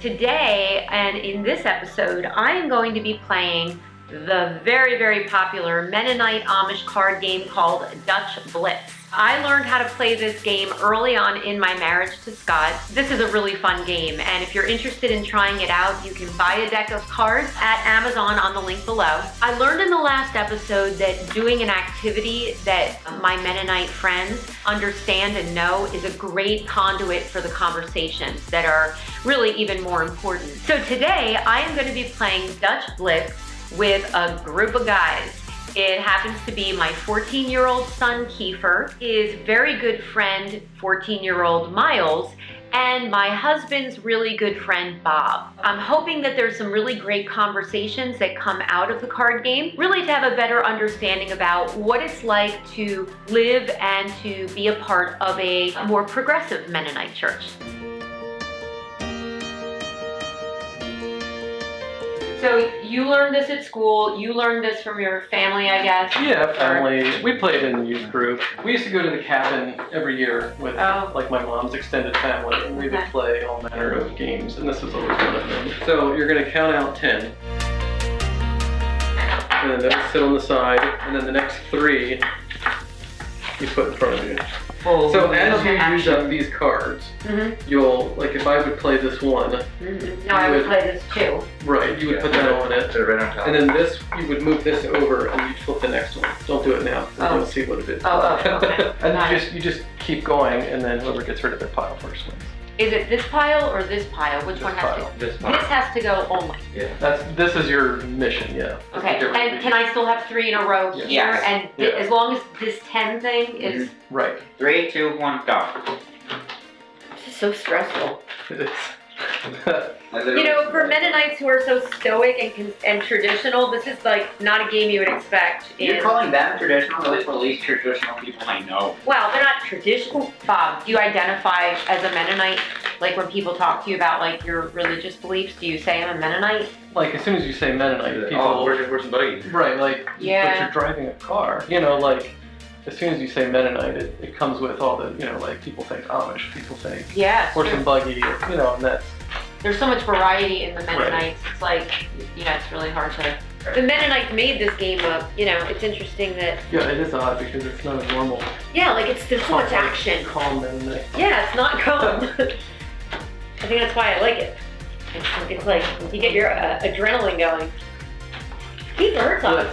Today, and in this episode, I am going to be playing the very, very popular Mennonite Amish card game called Dutch Blitz. I learned how to play this game early on in my marriage to Scott. This is a really fun game, and if you're interested in trying it out, you can buy a deck of cards at Amazon on the link below. I learned in the last episode that doing an activity that my Mennonite friends understand and know is a great conduit for the conversations that are really even more important. So today, I am going to be playing Dutch Blitz with a group of guys. It happens to be my 14-year-old son, Kiefer, his very good friend, 14-year-old Miles, and my husband's really good friend, Bob. I'm hoping that there's some really great conversations that come out of the card game, really to have a better understanding about what it's like to live and to be a part of a more progressive Mennonite church. So you learned this at school, you learned this from your family, I guess? Yeah, family. We played in the youth group. We used to go to the cabin every year with like my mom's extended family, and we would play all manner of games, and this was always one of them. So you're going to count out 10, and then those sit on the side, and then the next 3 you put in front of you. Oh, so as you use up these cards, you'll, like if I would play this one. No, I would play this too. Right, you would put that on it. Right on top. And then this, you would move this over and you'd flip the next one. Don't do it now, we're going to see what it is. Okay. And you just keep going, and then whoever gets rid of their pile first wins. Is it this pile or this pile? Which one has to? This pile. This has to go only. Yeah. This is your mission, yeah. Okay, and can I still have 3 in a row here? Yes. And as long as this 10 thing is... Right. 3, 2, 1, go. This is so stressful. It is. You know, for Mennonites who are so stoic and traditional, this is like not a game you would expect. You're calling them traditional? At least the least traditional people I know. Well, they're not traditional. Bob, do you identify as a Mennonite? Like when people talk to you about like your religious beliefs, do you say I'm a Mennonite? Like as soon as you say Mennonite, people... Oh, where's the buddy? Right, like, but Yeah. you're driving a car. You know, like, as soon as you say Mennonite, it comes with all the, you know, like people think Amish, people think Yeah. horse and buggy, you know, and that's... There's so much variety in the Mennonites. It's like, you know, it's really hard to... The Mennonites made this game up. You know, it's interesting that... Yeah, it is odd because it's not a normal... Yeah, like there's so much action. Calm Mennonite. Yeah, it's not calm. I think that's why I like it. It's like, you get your adrenaline going. Kiefer, hurts on it.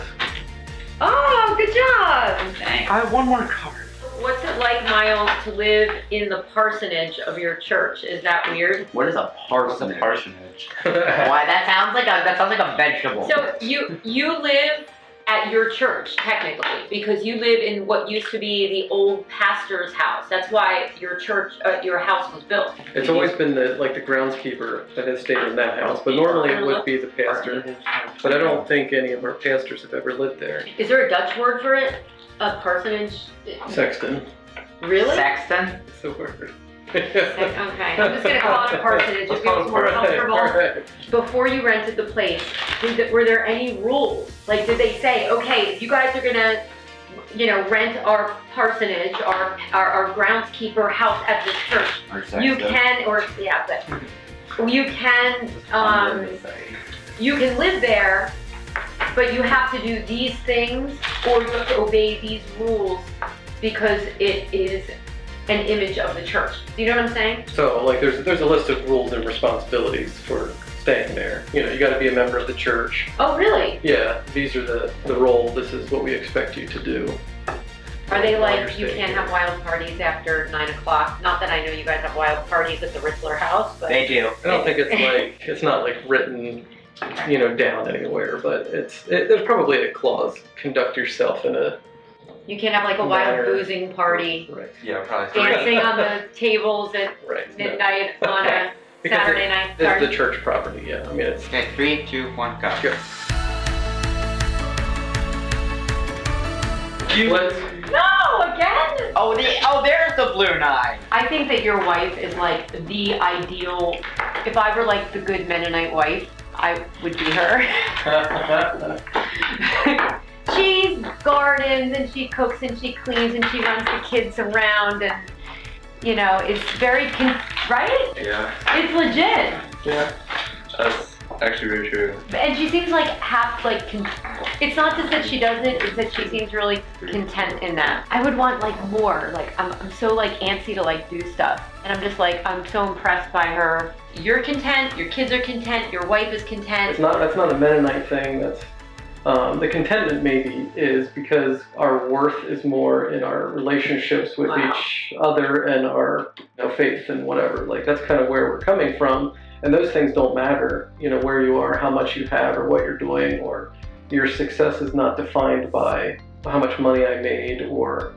Oh, good job! Thanks. I have one more card. What's it like, Miles, to live in the parsonage of your church? Is that weird? What is a parsonage? Why, that sounds like a vegetable. So you live at your church, technically, because you live in what used to be the old pastor's house. That's why your church, your house was built. It's always been the groundskeeper that has stayed in that house, but normally it would be the pastor. But I don't think any of our pastors have ever lived there. Is there a Dutch word for it? A parsonage? Sexton. Really? Sexton? It's the word. Okay, I'm just gonna call it a parsonage. It feels more comfortable. Right. Before you rented the place, were there any rules? Like, did they say, okay, you guys are gonna, you know, rent our parsonage, our groundskeeper house at this church? You can, or yeah, but you can live there, but you have to do these things, or you have to obey these rules because it is an image of the church. Do you know what I'm saying? So, like, there's a list of rules and responsibilities for staying there. You know, you got to be a member of the church. Oh, really? Yeah, these are the role. This is what we expect you to do. Are they like, you can't have wild parties after 9 o'clock? Not that I know you guys have wild parties at the Ritzler house, but... They do. I don't think it's not like written, you know, down anywhere, but there's probably a clause. Conduct yourself in a... You can't have like a wild boozing party. Right. Yeah, probably. Dancing on the tables at midnight on a Saturday night. It's the church property, yeah. I mean, it's... Okay, 3, 2, 1, go. Go. No, again? Oh, there's the blue 9. I think that your wife is like the ideal, if I were like the good Mennonite wife, I would be her. She gardens and she cooks and she cleans and she runs the kids around and, you know, is very right? Yeah. It's legit. Yeah. That's actually very true. And she seems like it's not just that she does it, it's that she seems really content in that. I would want like more, like I'm so like antsy to like do stuff. And I'm just like, I'm so impressed by her. You're content, your kids are content, your wife is content. That's not a Mennonite thing. That's the contentment maybe is because our worth is more in our relationships with each other and our faith and whatever. Like that's kind of where we're coming from. And those things don't matter, where you are, how much you have, or what you're doing, or your success is not defined by how much money I made or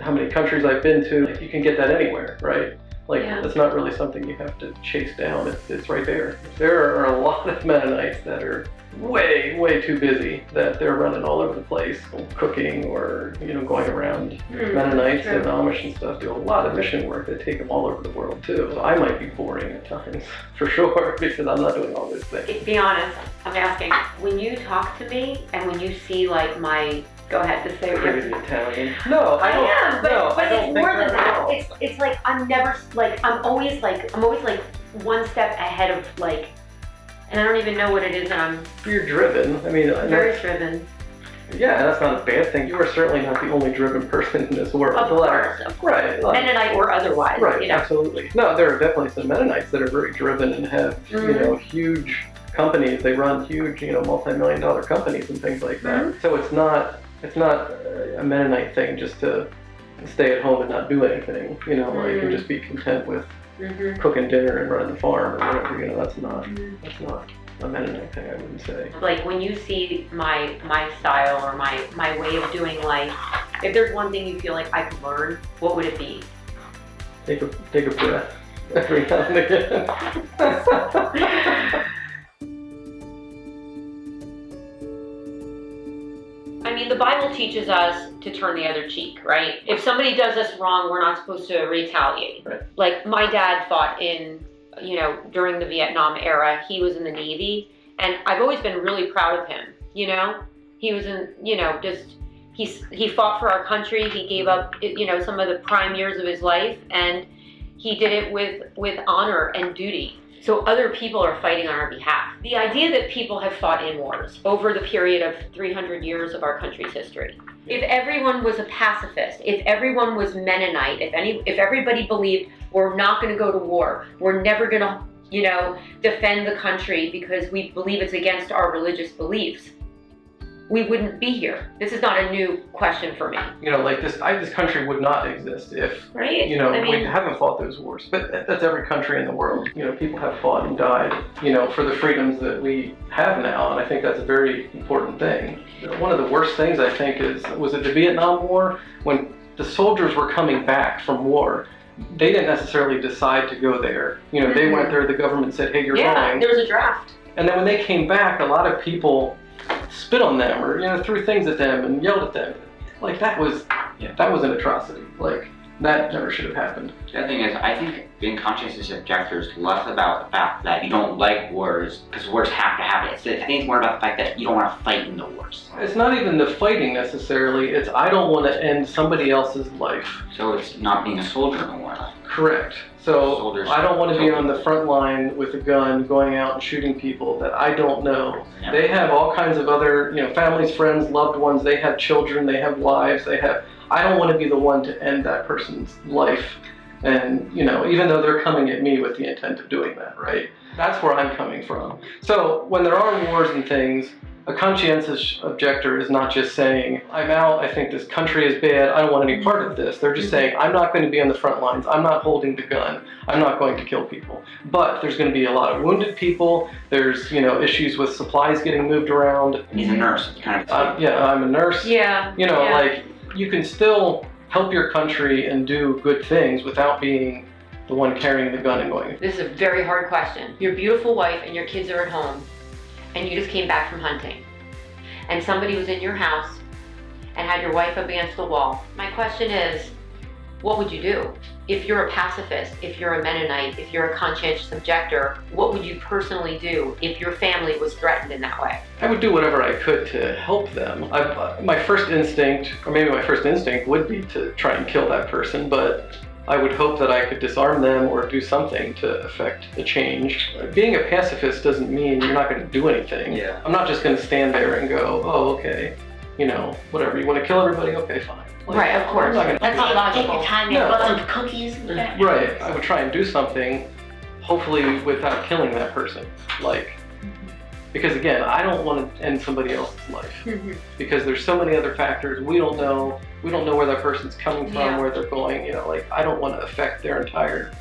how many countries I've been to. Like, you can get that anywhere, right? Like, It's not really something you have to chase down. It's right there. There are a lot of Mennonites that are way, way too busy, that they're running all over the place, cooking or, going around. Mennonites and Amish and stuff do a lot of mission work that take them all over the world too. So I might be boring at times, for sure, because I'm not doing all those things. Be honest, I'm asking, when you talk to me and when you see like go ahead to say Crazy Italian. No, I don't. I am, but, no, but I don't it's think more than that. at all. It's like I'm always like one step ahead of like, and I don't even know what it is, and I'm You're driven. I mean, very driven. Yeah, that's not a bad thing. You are certainly not the only driven person in this world. Of course. Right. Mennonite or otherwise. Right, absolutely. No, there are definitely some Mennonites that are very driven and have, huge companies. They run huge, multi-million-dollar companies and things like that. So it's not a Mennonite thing just to stay at home and not do anything, and just be content with cooking dinner and running the farm or whatever, that's not a Mennonite thing, I wouldn't say. Like when you see my style or my way of doing life, if there's one thing you feel like I could learn, what would it be? Take a breath every now and again. I mean, the Bible teaches us to turn the other cheek, right? If somebody does us wrong, we're not supposed to retaliate. Right. Like my dad fought during the Vietnam era. He was in the Navy, and I've always been really proud of him. He was in, he fought for our country. He gave up, some of the prime years of his life, and he did it with honor and duty. So other people are fighting on our behalf. The idea that people have fought in wars over the period of 300 years of our country's history. If everyone was a pacifist, if everyone was Mennonite, if everybody believed we're not going to go to war, we're never going to, defend the country because we believe it's against our religious beliefs, we wouldn't be here. This is not a new question for me. This country would not exist if, right? We haven't fought those wars. But that's every country in the world. People have fought and died, for the freedoms that we have now, and I think that's a very important thing. One of the worst things, I think, was it the Vietnam War? When the soldiers were coming back from war, they didn't necessarily decide to go there. They went there, the government said, hey, you're going. Yeah, there was a draft. And then when they came back, a lot of people spit on them or threw things at them and yelled at them. Like that was an atrocity. Like that never should have happened. The thing is, I think being conscientious objectors is less about the fact that you don't like wars because wars have to happen. I think it's more about the fact that you don't want to fight in the wars. It's not even the fighting necessarily. It's I don't want to end somebody else's life. So it's not being a soldier in the war. Correct. So Soldiers I don't want to be on the front line with a gun going out and shooting people that I don't know. Yeah. They have all kinds of other, families, friends, loved ones. They have children. They have wives. I don't want to be the one to end that person's life. And, even though they're coming at me with the intent of doing that, right? That's where I'm coming from. So when there are wars and things, a conscientious objector is not just saying, I'm out, I think this country is bad, I don't want any part of this. They're just saying, I'm not going to be on the front lines, I'm not holding the gun, I'm not going to kill people. But there's going to be a lot of wounded people, there's, issues with supplies getting moved around. He's a nurse, kind of. I'm a nurse. Yeah. You can still help your country and do good things without being the one carrying the gun and going. This is a very hard question. Your beautiful wife and your kids are at home, and you just came back from hunting, and somebody was in your house and had your wife up against the wall. My question is, what would you do? If you're a pacifist, if you're a Mennonite, if you're a conscientious objector, what would you personally do if your family was threatened in that way? I would do whatever I could to help them. My first instinct would be to try and kill that person, but I would hope that I could disarm them or do something to affect the change. Being a pacifist doesn't mean you're not going to do anything. Yeah. I'm not just going to stand there and go, oh, okay, you know, whatever. You want to kill everybody? Okay, fine. Like, Right, of course. I'm not gonna That's do not that. logical. Take your time, No. make lots of cookies. Right. I would try and do something, hopefully without killing that person. Like, because again, I don't want to end somebody else's life. Because there's so many other factors we don't know. We don't know where that person's coming from, Yeah. where they're going. You know, like I don't want to affect their entire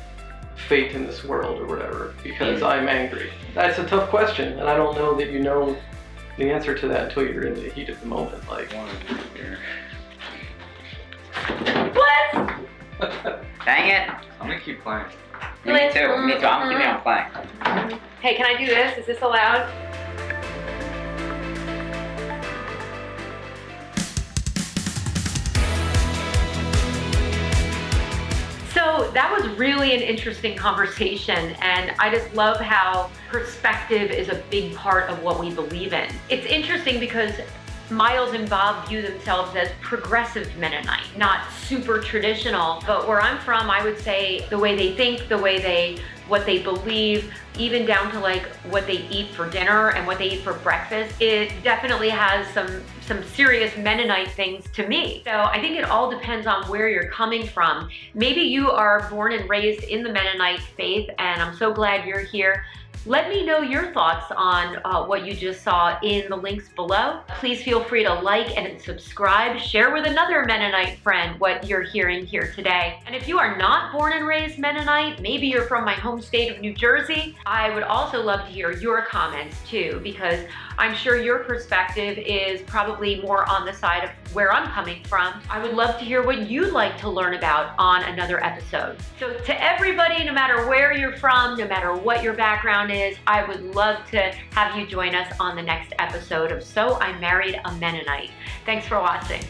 fate in this world or whatever because I'm angry. That's a tough question, and I don't know that you know the answer to that until you're in the heat of the moment. Like, What? Dang it. I'm gonna keep playing. Me too. Me too. I'm keeping on playing. Hey, can I do this? Is this allowed? So that was really an interesting conversation, and I just love how perspective is a big part of what we believe in. It's interesting because Miles and Bob view themselves as progressive Mennonite, not super traditional. But where I'm from, I would say the way they think, what they believe, even down to like what they eat for dinner and what they eat for breakfast, it definitely has some serious Mennonite things to me. So I think it all depends on where you're coming from. Maybe you are born and raised in the Mennonite faith, and I'm so glad you're here. Let me know your thoughts on what you just saw in the links below. Please feel free to like and subscribe. Share with another Mennonite friend what you're hearing here today. And if you are not born and raised Mennonite, maybe you're from my home state of New Jersey, I would also love to hear your comments too, because I'm sure your perspective is probably more on the side of where I'm coming from. I would love to hear what you'd like to learn about on another episode. So to everybody, no matter where you're from, no matter what your background is, I would love to have you join us on the next episode of So I Married a Mennonite. Thanks for watching.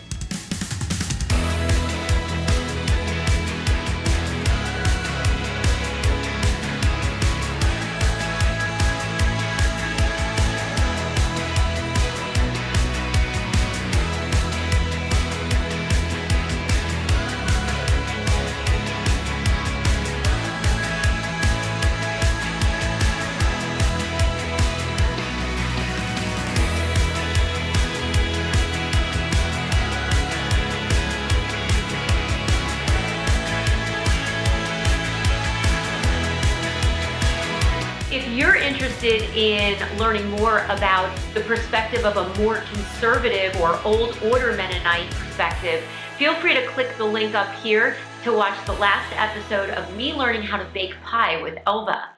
If you're interested in learning more about the perspective of a more conservative or old order Mennonite perspective, feel free to click the link up here to watch the last episode of me learning how to bake pie with Elva.